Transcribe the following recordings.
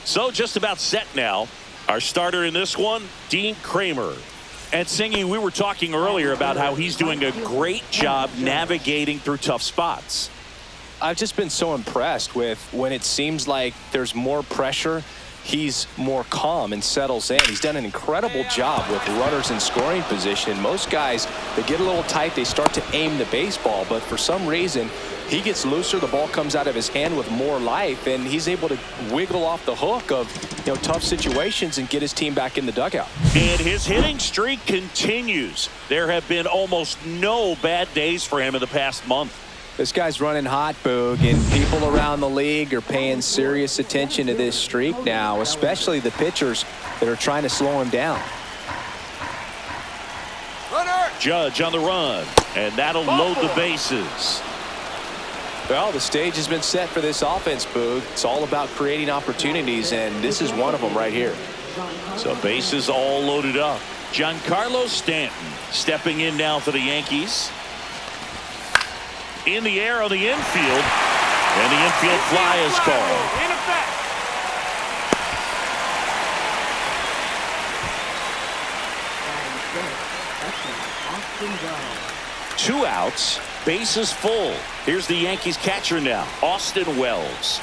So just about set now. Our starter in this one, Dean Kramer. And Singy, we were talking earlier about how he's doing a great job navigating through tough spots. I've just been so impressed with when it seems like there's more pressure, he's more calm and settles in. He's done an incredible job with runners in scoring position. Most guys, they get a little tight, they start to aim the baseball, but for some reason, he gets looser, the ball comes out of his hand with more life, and he's able to wiggle off the hook of tough situations and get his team back in the dugout. And his hitting streak continues. There have been almost no bad days for him in the past month. This guy's running hot, Boog, and people around the league are paying serious attention to this streak now, especially the pitchers that are trying to slow him down. Runner. Judge on the run, and that'll load the bases. Well, the stage has been set for this offense, Boog. It's all about creating opportunities, and this is one of them right here. So bases all loaded up. Giancarlo Stanton stepping in now for the Yankees. In the air on the infield, and the infield fly is called. In effect. 2 outs, bases full. Here's the Yankees catcher now, Austin Wells.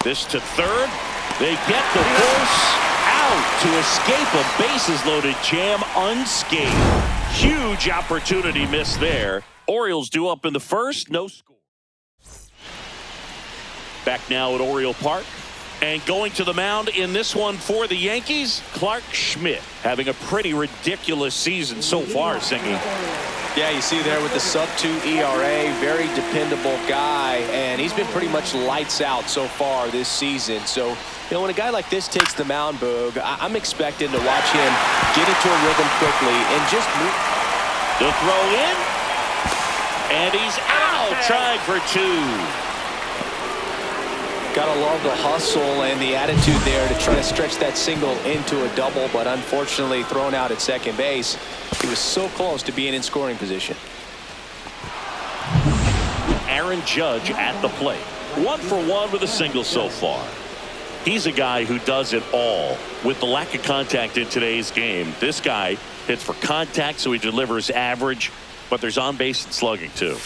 This to third. They get the force out to escape a bases-loaded jam unscathed. Huge opportunity missed there. Orioles due up in the first, no score. Back now at Oriole Park. And going to the mound in this one for the Yankees, Clark Schmidt having a pretty ridiculous season so far, Singy. Yeah, you see there with the sub-2 ERA, very dependable guy, and he's been pretty much lights out so far this season. So, when a guy like this takes the mound, Boog, I'm expecting to watch him get into a rhythm quickly and just move. The throw in, and he's out, trying for 2. Gotta love the hustle and the attitude there to try to stretch that single into a double, but unfortunately thrown out at second base. He was so close to being in scoring position. Aaron Judge at the plate. 1 for 1 with a single so far. He's a guy who does it all. With the lack of contact in today's game, this guy hits for contact, so he delivers average, but there's on base and slugging too.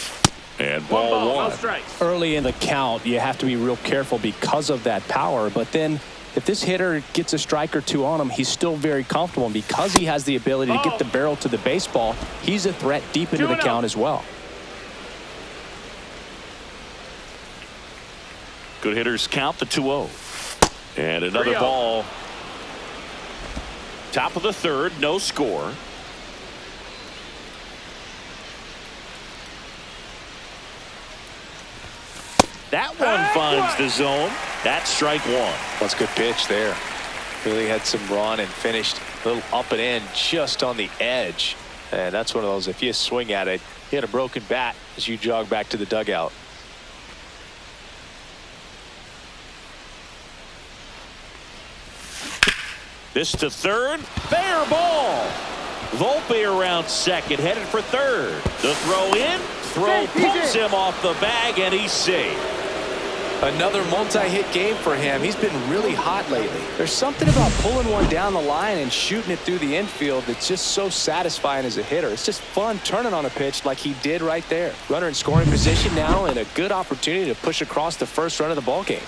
And ball 1. Early in the count, you have to be real careful because of that power. But then if this hitter gets a strike or 2 on him, he's still very comfortable. And because he has the ability to get the barrel to the baseball, he's a threat deep into the count as well. Good hitters count the 2-0. And another ball. Top of the third, no score. That one finds the zone. That's strike 1. That's a good pitch there. Really had some run and finished a little up and in just on the edge. And that's one of those, if you swing at it, you hit a broken bat as you jog back to the dugout. This to third. Fair ball. Volpe around second, headed for third. The throw in. Throw pulls him off the bag, and he's safe. Another multi-hit game for him. He's been really hot lately. There's something about pulling one down the line and shooting it through the infield that's just so satisfying as a hitter. It's just fun turning on a pitch like he did right there. Runner in scoring position now, and a good opportunity to push across the first run of the ball game.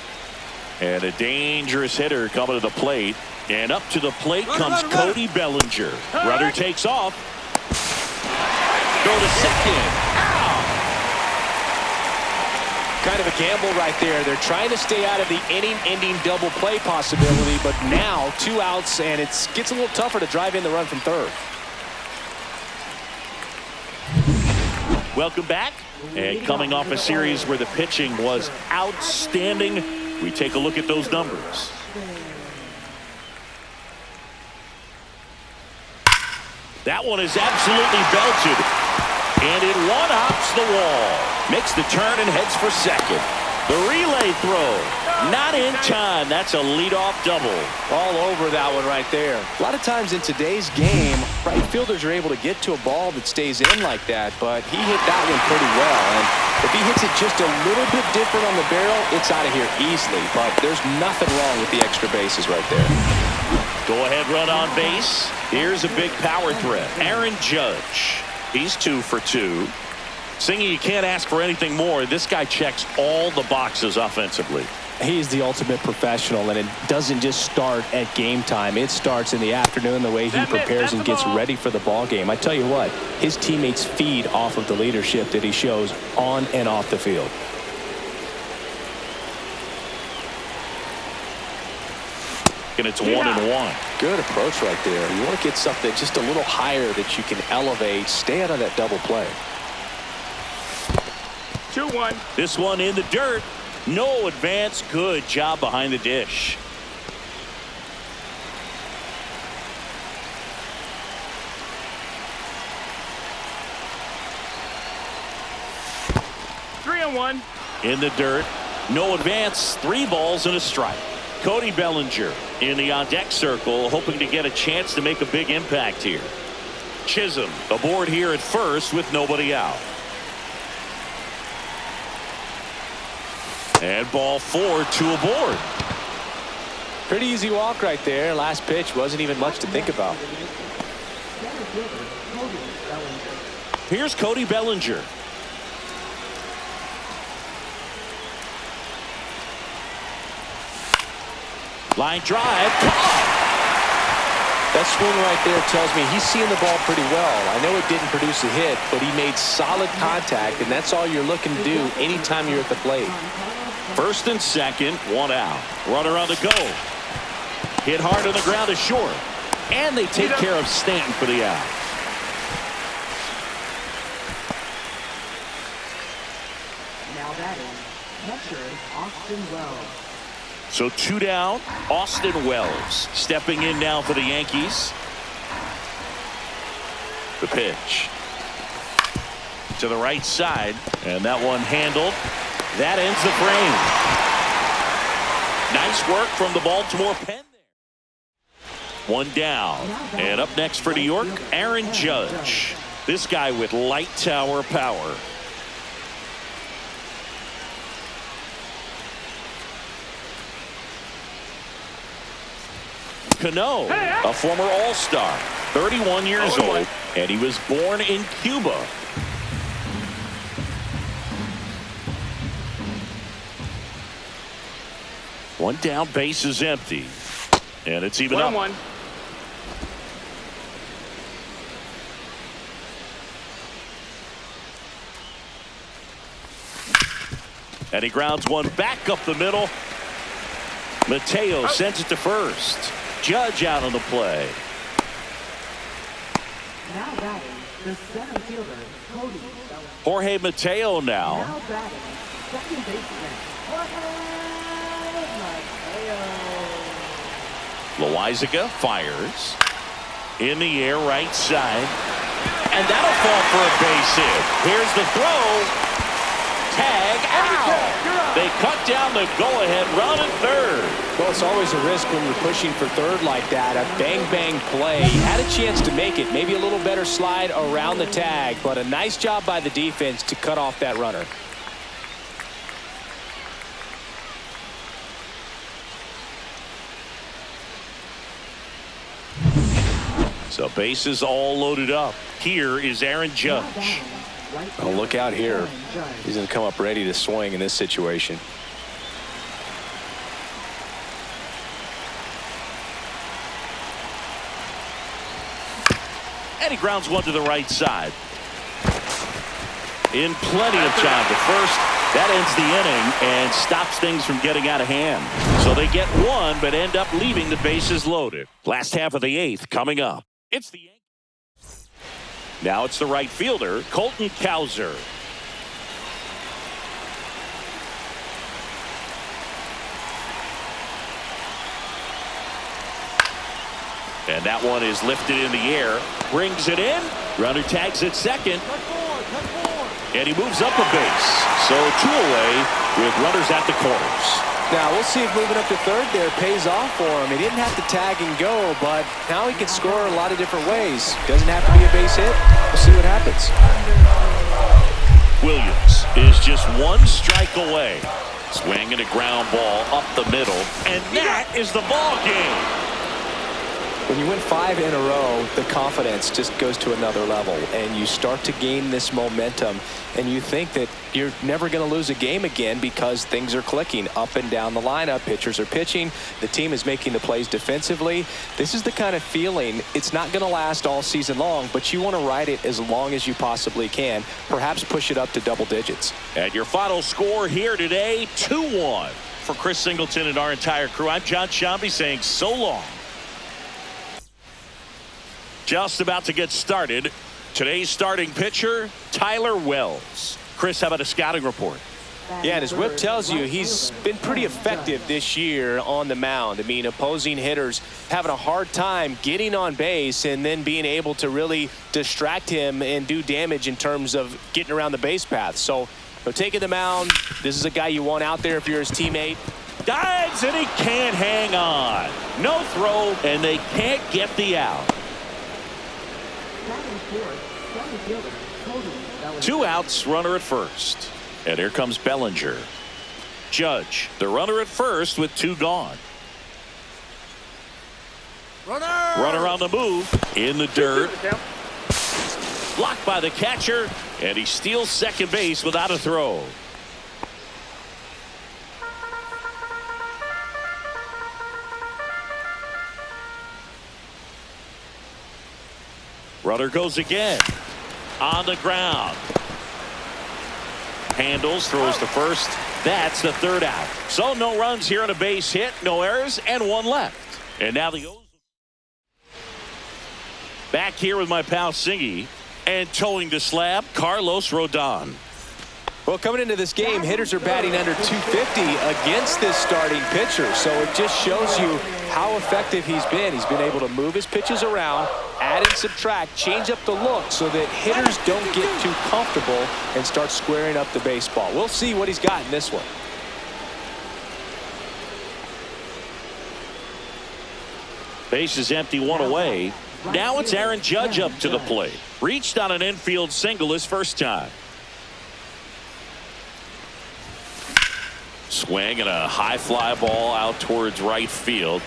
And a dangerous hitter coming to the plate. And up to the plate comes Cody Bellinger. Runner takes off. Go to second. Kind of a gamble right there. They're trying to stay out of the inning-ending double play possibility, but now 2 outs, and it gets a little tougher to drive in the run from third. Welcome back. And coming off a series where the pitching was outstanding, we take a look at those numbers. That one is absolutely belted. And it one-hops the wall. Makes the turn and heads for second. The relay throw. Not in time. That's a leadoff double. All over that one right there. A lot of times in today's game, right fielders are able to get to a ball that stays in like that, but he hit that one pretty well. And if he hits it just a little bit different on the barrel, it's out of here easily. But there's nothing wrong with the extra bases right there. Go ahead run on base. Here's a big power threat. Aaron Judge. He's 2 for 2. Singy, you can't ask for anything more. This guy checks all the boxes offensively. He's the ultimate professional, and it doesn't just start at game time. It starts in the afternoon, the way he prepares and gets ready for the ball game. I tell you what, his teammates feed off of the leadership that he shows on and off the field. And it's 1-1. Good approach right there. You want to get something just a little higher that you can elevate. Stay out of that double play. 2-1. This one in the dirt. No advance. Good job behind the dish. Three and one. In the dirt. No advance. 3 balls and a strike. Cody Bellinger in the on-deck circle, hoping to get a chance to make a big impact here. Chisholm aboard here at first with nobody out. And ball 4, 2 aboard. Pretty easy walk right there. Last pitch wasn't even much to think about. Here's Cody Bellinger. Line drive. That swing right there tells me he's seeing the ball pretty well. I know it didn't produce a hit, but he made solid contact, and that's all you're looking to do anytime you're at the plate. First and second, 1 out. Runner on the go. Hit hard on the ground is short. And they take care of Stanton for the out. Now batting, catcher Austin Wells. So 2 down. Austin Wells stepping in now for the Yankees. The pitch to the right side, and that one handled. That ends the frame. Nice work from the Baltimore pen there. 1 down. And up next for New York, Aaron Judge. This guy with light tower power. Cano, a former All-Star, 31 years old, and he was born in Cuba. One down, base is empty, and it's even up. 1-1. And he grounds one back up the middle. Mateo sends it to first. Judge out on the play. Now batting, the center fielder, Cody Bellinger. Jorge Mateo now. Now batting, second baseman, Jorge Mateo. Loizaga fires. In the air, right side. And that'll fall for a base hit. Here's the throw. Tag out. They cut down the go-ahead run at third. Well, it's always a risk when you're pushing for third like that. A bang-bang play. He had a chance to make it. Maybe a little better slide around the tag, but a nice job by the defense to cut off that runner. So bases all loaded up. Here is Aaron Judge. Oh, look out here. He's going to come up ready to swing in this situation. And he grounds one to the right side. In plenty of time to first. That ends the inning and stops things from getting out of hand. So they get one, but end up leaving the bases loaded. Last half of the 8th coming up. It's the Yankees. Now it's the right fielder, Colton Cowser. And that one is lifted in the air. Brings it in. Runner tags at second. And he moves up a base. So 2 away with runners at the corners. Now, we'll see if moving up to third there pays off for him. He didn't have to tag and go, but now he can score a lot of different ways. Doesn't have to be a base hit. We'll see what happens. Williams is just one strike away. Swinging a ground ball up the middle, and that is the ball game. When you win 5 in a row, the confidence just goes to another level, and you start to gain this momentum, and you think that you're never going to lose a game again because things are clicking up and down the lineup. Pitchers are pitching. The team is making the plays defensively. This is the kind of feeling, it's not going to last all season long, but you want to ride it as long as you possibly can, perhaps push it up to double digits. And your final score here today, 2-1. For Chris Singleton and our entire crew, I'm John Shambi saying so long. Just about to get started. Today's starting pitcher, Tyler Wells. Chris, how about a scouting report? Yeah, and as Whip tells you, he's been pretty effective this year on the mound. I mean, opposing hitters having a hard time getting on base and then being able to really distract him and do damage in terms of getting around the base path. So, taking the mound, this is a guy you want out there if you're his teammate. Dives, and he can't hang on. No throw, and they can't get the out. 2 outs, runner at first. And here comes Bellinger. Judge, the runner at first with 2 gone. Runner on the move, in the dirt. Blocked by the catcher, and he steals second base without a throw. Runner goes again. On the ground. Handles, throws to first. That's the 3rd out. So no runs here on a base hit, no errors, and 1 left. And now the O's. Back here with my pal Singy. And towing the slab, Carlos Rodon. Well, coming into this game, hitters are batting under 250 against this starting pitcher. So it just shows you how effective he's been. He's been able to move his pitches around, add and subtract, change up the look so that hitters don't get too comfortable and start squaring up the baseball. We'll see what he's got in this one. Base is empty, 1 away. Now it's Aaron Judge up to the plate. Reached on an infield single his first time. Swing and a high fly ball out towards right field.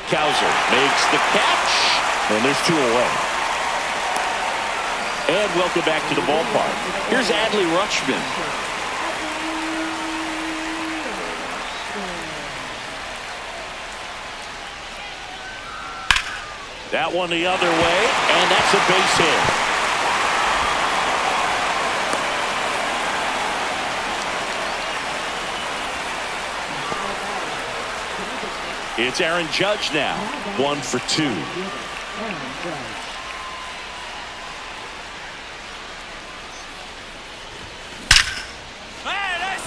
Cowser makes the catch, and there's 2 away. And welcome back to the ballpark. Here's Adley Rutschman. That one the other way, and that's a base hit. It's Aaron Judge now, 1 for 2.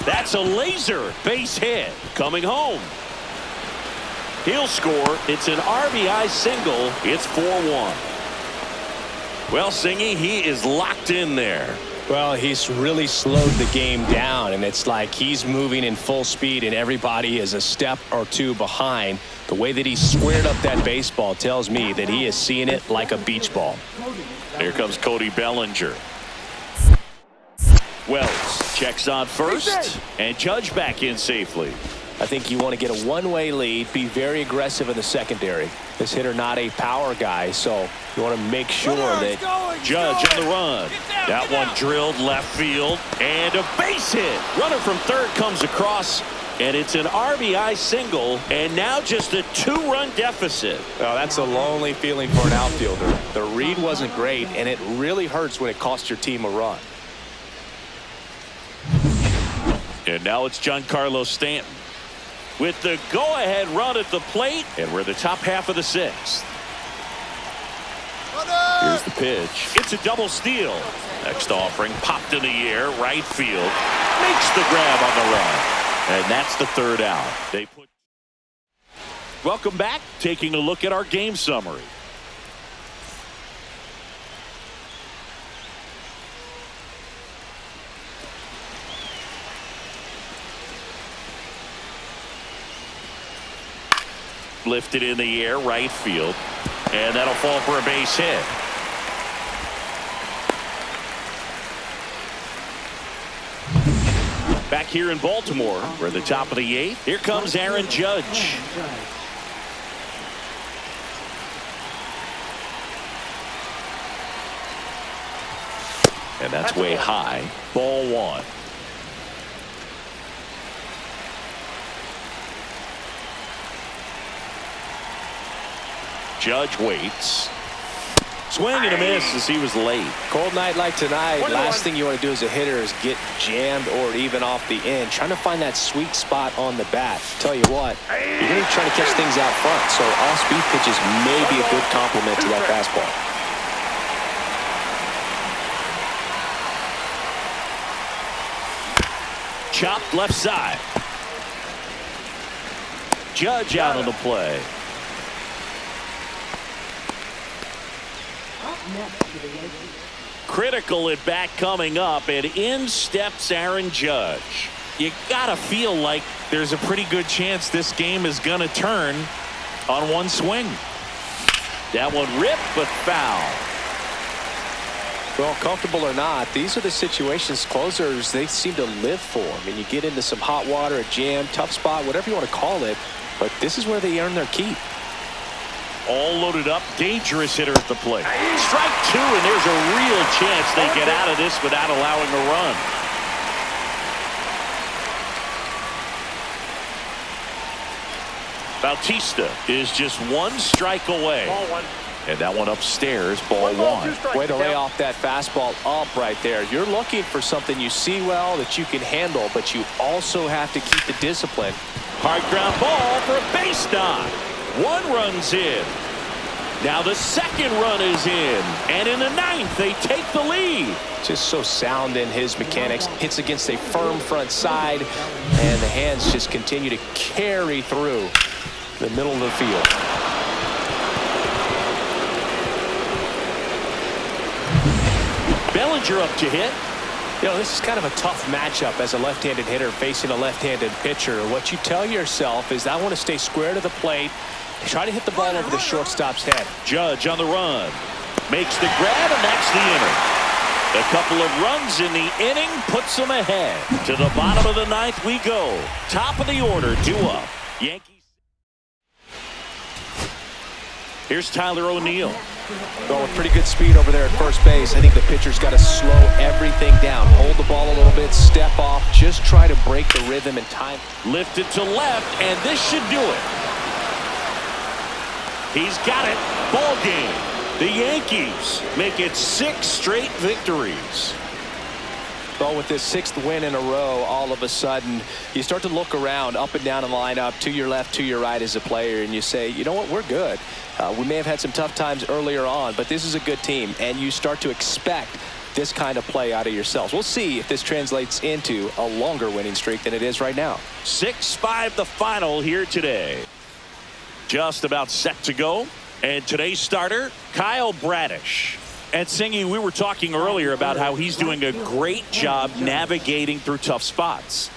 That's a laser base hit coming home. He'll score. It's an RBI single. It's 4-1. Well, Singy, he is locked in there. Well, he's really slowed the game down, and it's like he's moving in full speed and everybody is a step or 2 behind. The way that he squared up that baseball tells me that he is seeing it like a beach ball. Here comes Cody Bellinger. Wells checks on first, and Judge back in safely. I think you want to get a one-way lead, be very aggressive in the secondary. This hitter not a power guy, so you want to make sure that Judge on the run. That one drilled left field, and a base hit. Runner from third comes across, and it's an RBI single, and now just a 2-run deficit. Oh, that's a lonely feeling for an outfielder. The read wasn't great, and it really hurts when it costs your team a run. And now it's Giancarlo Stanton with the go-ahead run at the plate, and we're the top half of the 6th. Here's the pitch. It's a double steal. Next offering popped in the air, right field. Makes the grab on the run. And that's the 3rd out. Welcome back. Taking a look at our game summary. Lifted in the air, right field. And that'll fall for a base hit. Back here in Baltimore, we're at the top of the 8th. Here comes Aaron Judge. And that's way high. Ball 1. Judge waits. Swing and a miss as he was late. Cold night like tonight, last thing you want to do as a hitter is get jammed or even off the end. Trying to find that sweet spot on the bat. Tell you what, you're going to try to catch things out front, so off-speed pitches may be a good complement to that fastball. Chopped left side. Judge out on the play. Critical at bat coming up, and in steps Aaron Judge. You gotta feel like there's a pretty good chance this game is gonna turn on one swing. That one ripped but foul. Well, comfortable or not, these are the situations closers they seem to live for. I mean, you get into some hot water, a jam, tough spot, whatever you want to call it, but this is where they earn their keep. All loaded up, dangerous hitter at the plate. Strike 2, and there's a real chance they get out of this without allowing a run. Bautista is just one strike away. Ball 1. And that one upstairs, ball 1. Way to lay off that fastball up right there. You're looking for something you see well that you can handle, but you also have to keep the discipline. Hard ground ball for a base knock. 1 run's in. Now the second run is in. And in the 9th, they take the lead. Just so sound in his mechanics. Hits against a firm front side, and the hands just continue to carry through the middle of the field. Bellinger up to hit. You know, this is kind of a tough matchup as a left-handed hitter facing a left-handed pitcher. What you tell yourself is, I want to stay square to the plate, try to hit the ball over the shortstop's head. Judge on the run. Makes the grab, and that's the inning. A couple of runs in the inning puts them ahead. To the bottom of the 9th we go. Top of the order, 2 up. Yankees. Here's Tyler O'Neill. Going with pretty good speed over there at first base. I think the pitcher's got to slow everything down. Hold the ball a little bit, step off, just try to break the rhythm and time. Lifted to left, and this should do it. He's got it. Ball game. The Yankees make it 6 straight victories. Well, with this 6th win in a row, all of a sudden, you start to look around, up and down the lineup, to your left, to your right as a player, and you say, you know what, we're good. We may have had some tough times earlier on, but this is a good team, and you start to expect this kind of play out of yourselves. We'll see if this translates into a longer winning streak than it is right now. 6-5 the final here today. Just about set to go, and today's starter, Kyle Bradish. And Singy, we were talking earlier about how he's doing a great job navigating through tough spots.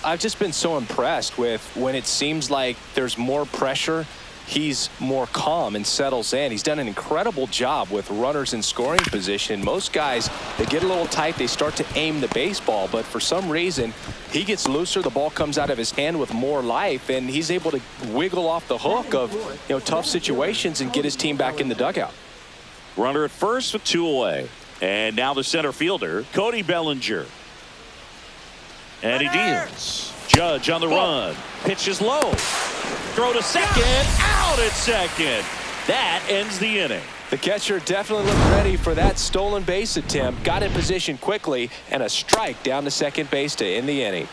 I've just been so impressed with when it seems like there's more pressure, he's more calm and settles in. He's done an incredible job with runners in scoring position. Most guys, they get a little tight, they start to aim the baseball, but for some reason, he gets looser, the ball comes out of his hand with more life, and he's able to wiggle off the hook of, you know, tough situations and get his team back in the dugout. Runner at first with 2 away. And now the center fielder, Cody Bellinger. And he deals. Judge on the run. Pitches low. Throw to second. Out at second. That ends the inning. The catcher definitely looked ready for that stolen base attempt. Got in position quickly, and a strike down to second base to end the inning.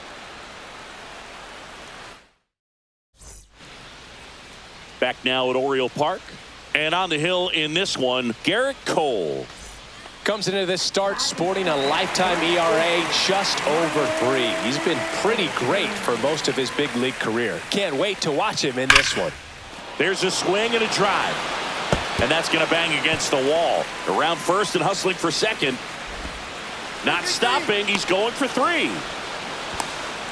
Back now at Oriole Park. And on the hill in this one, Garrett Cole. Comes into this start sporting a lifetime ERA just over 3. He's been pretty great for most of his big league career. Can't wait to watch him in this one. There's a swing and a drive. And that's going to bang against the wall. Around first and hustling for second. Not stopping. He's going for 3.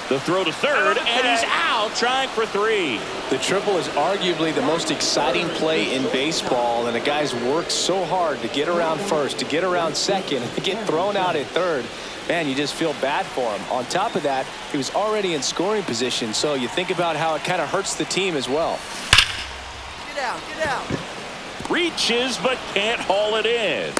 The throw to third, and he's out trying for 3. The triple is arguably the most exciting play in baseball, and the guys worked so hard to get around first, to get around second, and to get thrown out at third. Man, you just feel bad for him. On top of that, he was already in scoring position, so you think about how it kind of hurts the team as well. Get out, get out. Reaches, but can't haul it in.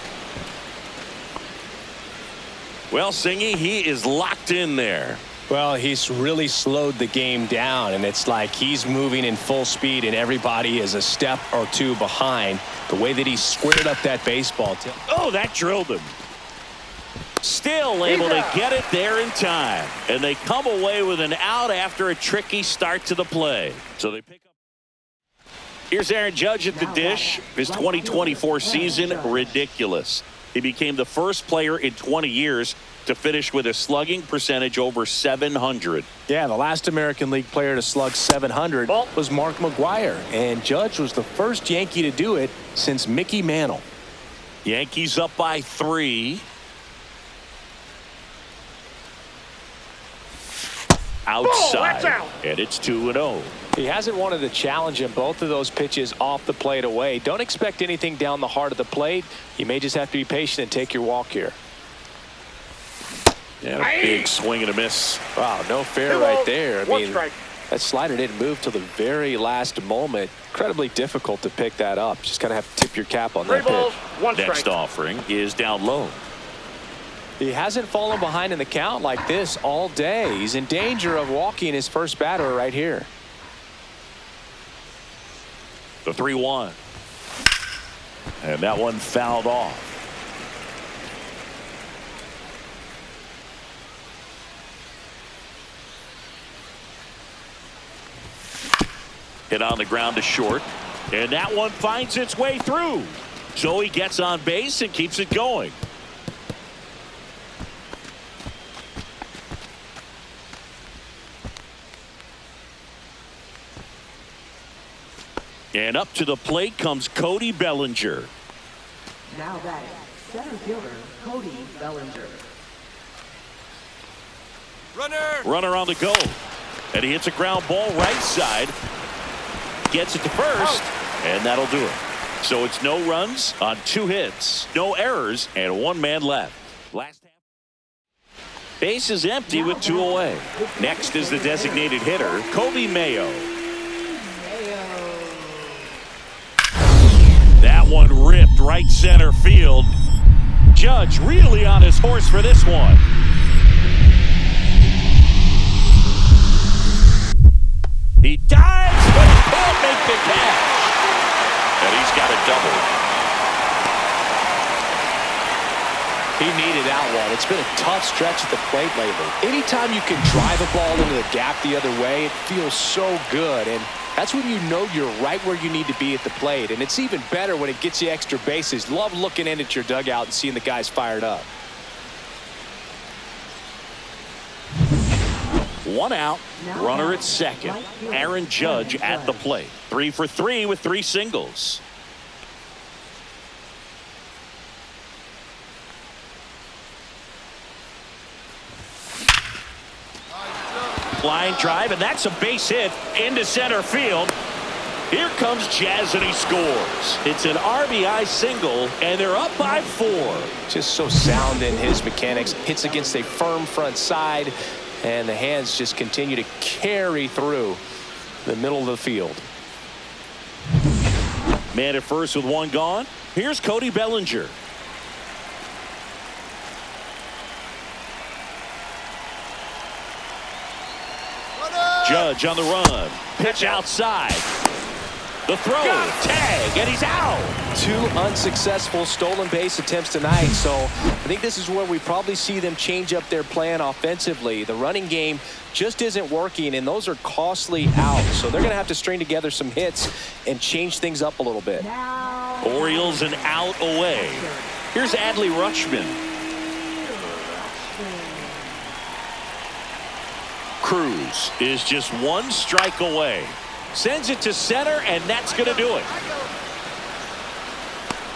Well, Singy, he is locked in there. Well, he's really slowed the game down, and it's like he's moving in full speed, and everybody is a step or two behind. The way that he squared up that baseball. Oh, that drilled him. Still able to get it there in time. And they come away with an out after a tricky start to the play. So they pick up. Here's Aaron Judge at the dish. His 2024 season, ridiculous. He became the first player in 20 years to finish with a slugging percentage over 700. Yeah, the last American League player to slug 700 was Mark McGwire, and Judge was the first Yankee to do it since Mickey Mantle. Yankees up by 3. Outside, and it's 2-0. He hasn't wanted to challenge him both of those pitches off the plate away. Don't expect anything down the heart of the plate. You may just have to be patient and take your walk here. Yeah, a big swing and a miss. Wow, no fair right there. I mean, that slider didn't move till the very last moment. Incredibly difficult to pick that up. Just kind of have to tip your cap on that pitch. Next offering is down low. He hasn't fallen behind in the count like this all day. He's in danger of walking his first batter right here. The 3-1. And that one fouled off. Hit on the ground to short. And that one finds its way through. So he gets on base and keeps it going. And up to the plate comes Cody Bellinger. Now batting, center fielder Cody Bellinger. Runner on the go. And he hits a ground ball right side. Gets it to first. And that'll do it. So it's no runs on 2 hits, no errors, and 1 man left. Last half. Base is empty with 2 away. Next is the designated hitter, Kobe Mayo. That one ripped right center field. Judge really on his horse for this one. He dives, but he can't make the catch. And he's got a double. He needed that one. It's been a tough stretch at the plate lately. Anytime you can drive a ball into the gap the other way, it feels so good. And that's when you know you're right where you need to be at the plate. And it's even better when it gets you extra bases. Love looking in at your dugout and seeing the guys fired up. 1 out, runner at second. Aaron Judge at the plate. 3 for 3 with 3 singles. Line drive, and that's a base hit into center field. Here comes Jazz, and he scores. It's an RBI single, and they're up by 4. Just so sound in his mechanics. Hits against a firm front side, and the hands just continue to carry through the middle of the field. Man at first with 1 gone. Here's Cody Bellinger. Judge on the run. Pitch outside. The throw. Tag. And he's out. 2 unsuccessful stolen base attempts tonight. So I think this is where we probably see them change up their plan offensively. The running game just isn't working, and those are costly outs. So they're going to have to string together some hits and change things up a little bit. Orioles an out away. Here's Adley Rutschman. Cruz is just 1 strike away. Sends it to center, and that's going to do it.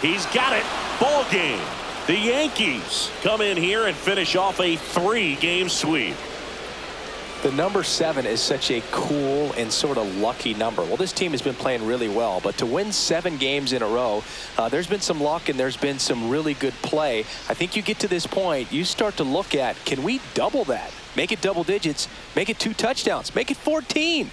He's got it. Ball game. The Yankees come in here and finish off a 3-game sweep. The number 7 is such a cool and sort of lucky number. Well, this team has been playing really well, but to win 7 games in a row, there's been some luck and there's been some really good play. I think you get to this point, you start to look at, can we double that? Make it double digits, make it 2 touchdowns, make it 14.